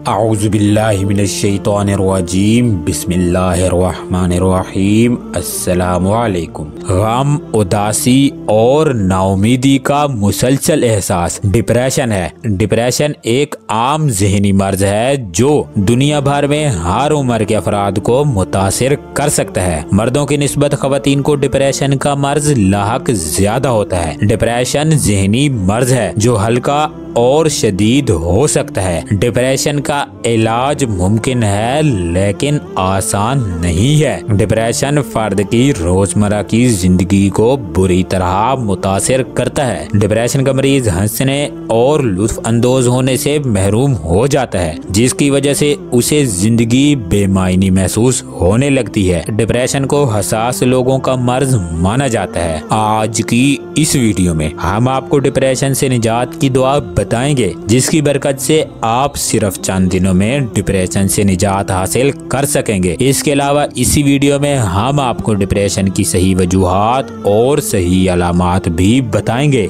आऊज़ुबिल्लाहि मिनश्शैतानिर्रजीम बिस्मिल्लाहिर्रहमानिर्रहीम अस्सलामुअलैकुम। गम, उदासी और नाउमीदी का मुसलसल एहसास डिप्रेशन है। डिप्रेशन एक आम ज़हनी मर्ज है जो दुनिया भर में हर उम्र के अफराद को मुतासिर कर सकता है। मर्दों की निस्बत ख़वातीन को डिप्रेशन का मर्ज लाहक ज्यादा होता है। डिप्रेशन ज़हनी मर्ज है जो हल्का और शदीद हो सकता है। डिप्रेशन का इलाज मुमकिन है लेकिन आसान नहीं है। डिप्रेशन फर्द की रोजमर्रा की जिंदगी को बुरी तरह मुतासिर करता है। डिप्रेशन का मरीज हंसने और लुत्फ अंदोज होने से महरूम हो जाता है, जिसकी वजह से उसे जिंदगी बेमायनी महसूस होने लगती है। डिप्रेशन को हसास लोगों का मर्ज माना जाता है। आज की इस वीडियो में हम आपको डिप्रेशन से निजात की दुआ बताएंगे, जिसकी बरकत से आप सिर्फ चंद दिनों में डिप्रेशन से निजात हासिल कर सकेंगे। इसके अलावा इसी वीडियो में हम आपको डिप्रेशन की सही वजूहात और सही अलामात भी बताएंगे,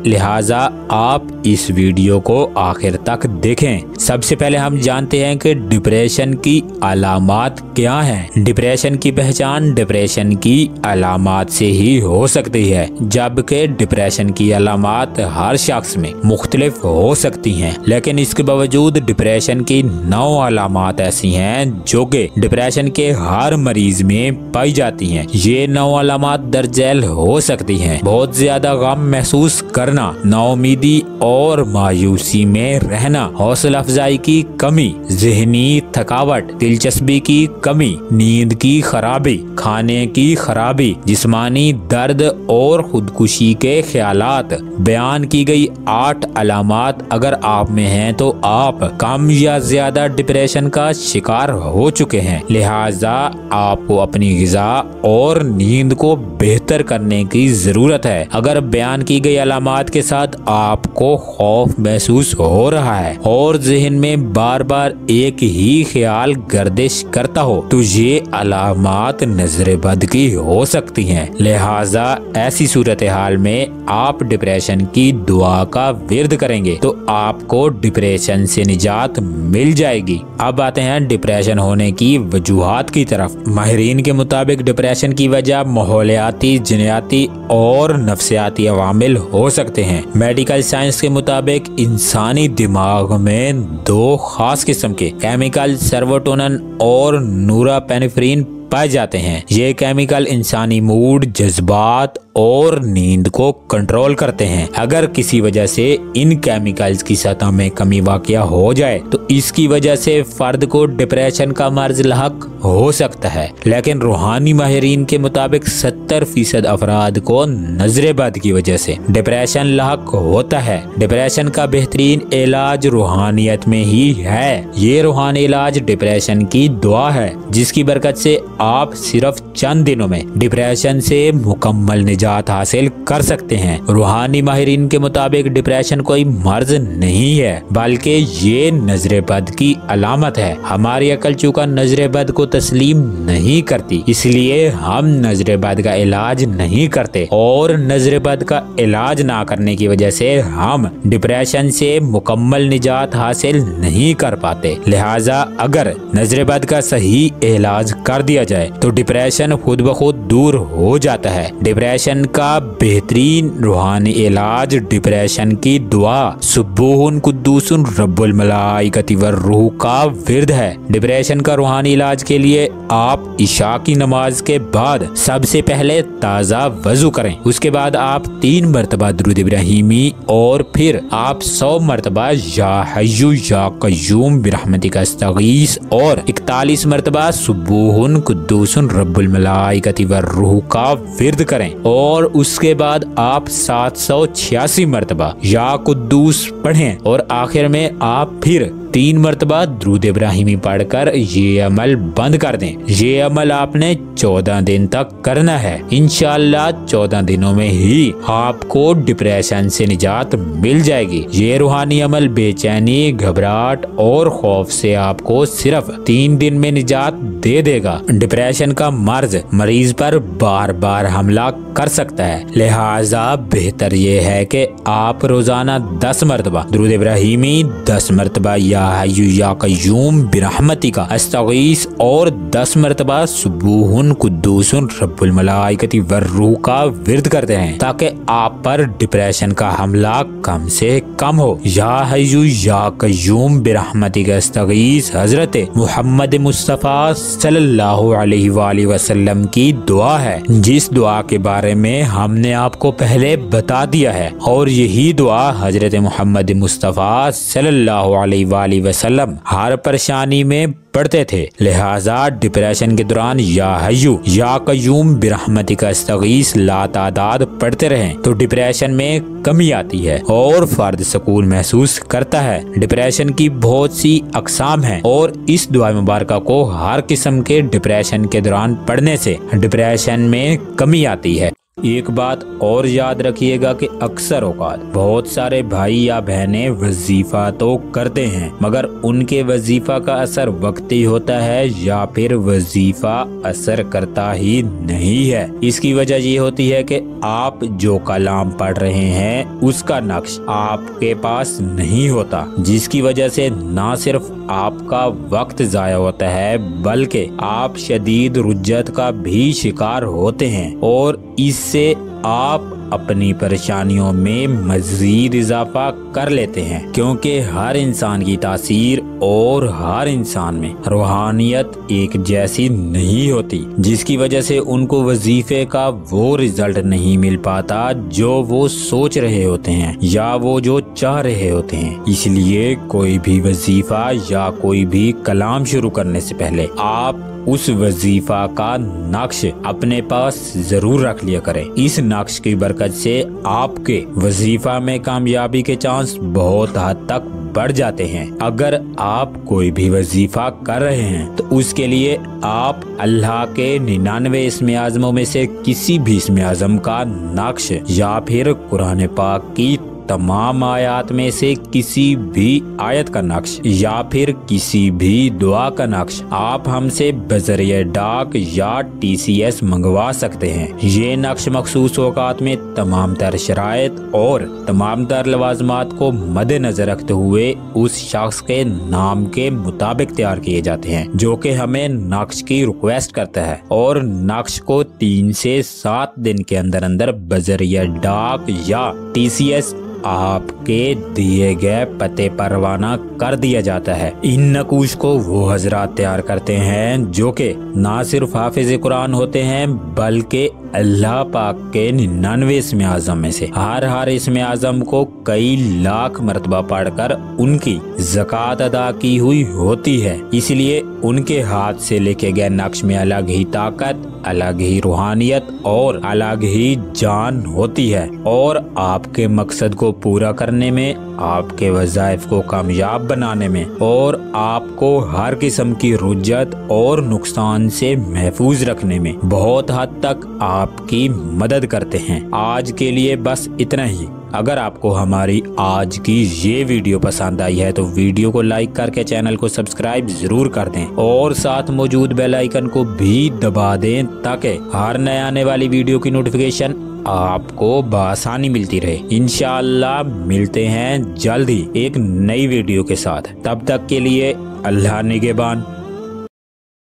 लिहाजा आप इस वीडियो को आखिर तक देखें। सबसे पहले हम जानते हैं कि डिप्रेशन की अलामात क्या हैं। डिप्रेशन की पहचान डिप्रेशन की अलामात से ही हो सकती है, जबकि डिप्रेशन की अलामात हर शख्स में मुख्तलिफ हो सकती हैं। लेकिन इसके बावजूद डिप्रेशन की 9 अलामात ऐसी हैं जो कि डिप्रेशन के हर मरीज में पाई जाती हैं। ये 9 अलामात दर्जैल हो सकती हैं: बहुत ज्यादा गम महसूस करना, नाउमीदी और मायूसी में रहना, हौसला अफजाई की कमी, ज़हनी थकावट, दिलचस्पी की कमी, नींद की खराबी, खाने की खराबी, जिस्मानी दर्द और खुदकुशी के ख्यालात। बयान की गई 8 अलामात अगर आप में हैं तो आप कम या ज्यादा डिप्रेशन का शिकार हो चुके हैं, लिहाजा आपको अपनी ग़िज़ा और नींद को बेहतर करने की जरूरत है। अगर बयान की गई अलामात के साथ आपको खौफ महसूस हो रहा है और जहन में बार बार एक ही ख्याल गर्दिश करता हो, तो ये अलामात नजर बद की हो सकती हैं। लिहाजा ऐसी सूरत हाल में आप डिप्रेशन की दुआ का विर्द करेंगे तो आपको डिप्रेशन से निजात मिल जाएगी। अब आते हैं डिप्रेशन होने की वजूहात की तरफ। माहिरीन के मुताबिक डिप्रेशन की वजह माहौलियाती, जिनयाती और नफ्सियाती अवामिल हो सकते हैं। मेडिकल साइंस के मुताबिक इंसानी दिमाग में 2 खास किस्म के केमिकल सेरोटोनिन और नोरेपिनेफ्रिन पाए जाते हैं। ये केमिकल इंसानी मूड, जज्बात और नींद को कंट्रोल करते हैं। अगर किसी वजह से इन केमिकल्स की सतह में कमी वाक़या हो जाए तो इसकी वजह से फर्द को डिप्रेशन का मर्ज लाहक हो सकता है। लेकिन रूहानी माहिरीन के मुताबिक 70% अफराद को नजर बद की वजह से डिप्रेशन लाहक होता है। डिप्रेशन का बेहतरीन इलाज रूहानियत में ही है। ये रूहानी इलाज डिप्रेशन की दुआ है, जिसकी बरकत से आप सिर्फ चंद दिनों में डिप्रेशन से मुकम्मल निजात हासिल कर सकते हैं। रूहानी माहिरीन के मुताबिक डिप्रेशन कोई मर्ज नहीं है, बल्कि ये नजर बद की अलामत है। हमारी अकल चूका नजर बद को तस्लीम नहीं करती, इसलिए हम नजर बद का इलाज नहीं करते और नजर बद का इलाज ना करने की वजह से हम डिप्रेशन से मुकम्मल निजात हासिल नहीं कर पाते। लिहाजा अगर नजर बद का सही इलाज कर दिया जाए तो डिप्रेशन खुद ब खुद दूर हो जाता है। डिप्रेशन का बेहतरीन रूहानी इलाज डिप्रेशन की दुआ सुब्बुहुन कुद्दूसुन रब्बुल मलाइकति वर्रूह का विर्द है। डिप्रेशन का रूहानी इलाज के लिए आप इशा की नमाज के बाद सबसे पहले ताज़ा वजू करें। उसके बाद आप 3 मरतबा दुरूद इब्राहिमी और फिर आप 100 मरतबा या हय्यु या कय्यूम बिरहमतिका अस्तगीस और 41 मरतबा सुब्बुहुन कुद्दूसुन रब्बुल मलाइकति वर्रूह का विर्द करें। और उसके बाद आप 786 मरतबा या कुद्दूस पढ़ें और आखिर में आप फिर 3 मरतबा दुरूद इब्राहिमी पढ़कर ये अमल बंद कर दें। ये अमल आपने 14 दिन तक करना है। इंशाअल्लाह 14 दिनों में ही आपको डिप्रेशन से निजात मिल जाएगी। ये रूहानी अमल बेचैनी, घबराहट और खौफ से आपको सिर्फ 3 दिन में निजात दे देगा। डिप्रेशन का मर्ज मरीज पर बार बार हमला कर सकता है, लिहाजा बेहतर ये है कि आप रोजाना 10 मरतबा मरतबा दुरूद इब्राहिमी 10 मरतबा या हय्यु या कय्यूम बिरहमतिका अस्तगीस और 10 मरतबा सुबूहुन कुद्दूसुन रब्बुल मलाइकति वर्रूह का विर्द करते हैं ताकि आप पर डिप्रेशन का हमला कम से कम हो। या हय्यु या कय्यूम बिरहमतिका अस्तगीस हजरत मोहम्मद मुस्तफ़ा सल्लल्लाहु अलैहि वसल्लम की दुआ है, जिस दुआ के बारे में हमने आपको पहले बता दिया है। और यही दुआ हजरत मोहम्मद मुस्तफ़ा सल्लल्लाहु अलैहि वसल्लम हर परेशानी में पढ़ते थे। लिहाजा डिप्रेशन के दौरान या हय्यु या कय्यूम बिरहमतिका अस्तगीस लातादाद पढ़ते रहें तो डिप्रेशन में कमी आती है और फर्द सुकून महसूस करता है। डिप्रेशन की बहुत सी अकसाम है और इस दुआ मुबारक को हर किस्म के डिप्रेशन के दौरान पढ़ने से डिप्रेशन में कमी आती है। एक बात और याद रखिएगा कि अक्सर औकात बहुत सारे भाई या बहनें वजीफा तो करते हैं मगर उनके वजीफा का असर वक्ती होता है या फिर वजीफा असर करता ही नहीं है। इसकी वजह ये होती है कि आप जो कलाम पढ़ रहे हैं उसका नक्श आपके पास नहीं होता, जिसकी वजह से ना सिर्फ आपका वक्त जाया होता है बल्कि आप शदीद रुज्जत का भी शिकार होते हैं और इससे आप अपनी परेशानियों में मजीद इजाफा कर लेते हैं, क्योंकि हर इंसान की तासीर और हर इंसान में रूहानियत एक जैसी नहीं होती, जिसकी वजह से उनको वजीफे का वो रिजल्ट नहीं मिल पाता जो वो सोच रहे होते हैं या वो जो चाह रहे होते हैं। इसलिए कोई भी वजीफा या कोई भी कलाम शुरू करने से पहले आप उस वजीफा का नक्श अपने पास जरूर रख लिया करें। इस नक्श की बरकत से आपके वजीफा में कामयाबी के चांस बहुत हद तक बढ़ जाते हैं। अगर आप कोई भी वजीफा कर रहे हैं तो उसके लिए आप अल्लाह के 99 इस्म आज़मों में से किसी भी इस्म आज़म का नक्श या फिर कुरान पाक की तमाम आयत में से किसी भी आयत का नक्श या फिर किसी भी दुआ का नक्श आप हमसे बजरिए डाक या TCS मंगवा सकते हैं। ये नक्श मखसूस औकात में तमाम तर शराइत और तमाम तर लवाजमात को मद्देनजर रखते हुए उस शख्स के नाम के मुताबिक तैयार किए जाते हैं जो कि हमें नक्श की रिक्वेस्ट करता है और नक्श को 3 से 7 दिन के अंदर अंदर बजरिए डाक या TCS आपके दिए गए पते पर रवाना कर दिया जाता है। इन नकूश को वो हजरात तैयार करते हैं जो कि ना सिर्फ हाफिज कुरान होते हैं बल्कि अल्लाह पाक के 99 इस्म आज़म में से हर इस्म आज़म को कई लाख मरतबा पढ़कर उनकी ज़कात अदा की हुई होती है। इसलिए उनके हाथ से लिखे गए नक्श में अलग ही ताकत, अलग ही रूहानियत और अलग ही जान होती है और आपके मकसद को पूरा करने में, आपके वज़ाइफ को कामयाब बनाने में और आपको हर किस्म की रुज्जत और नुकसान से महफूज रखने में बहुत हद तक आपकी मदद करते हैं। आज के लिए बस इतना ही। अगर आपको हमारी आज की ये वीडियो पसंद आई है तो वीडियो को लाइक करके चैनल को सब्सक्राइब जरूर कर दें और साथ मौजूद बेल आइकन को भी दबा दें ताकि हर नए आने वाली वीडियो की नोटिफिकेशन आपको बआसानी मिलती रहे। इंशाअल्लाह मिलते हैं जल्द ही एक नई वीडियो के साथ। तब तक के लिए अल्लाह निगहबान।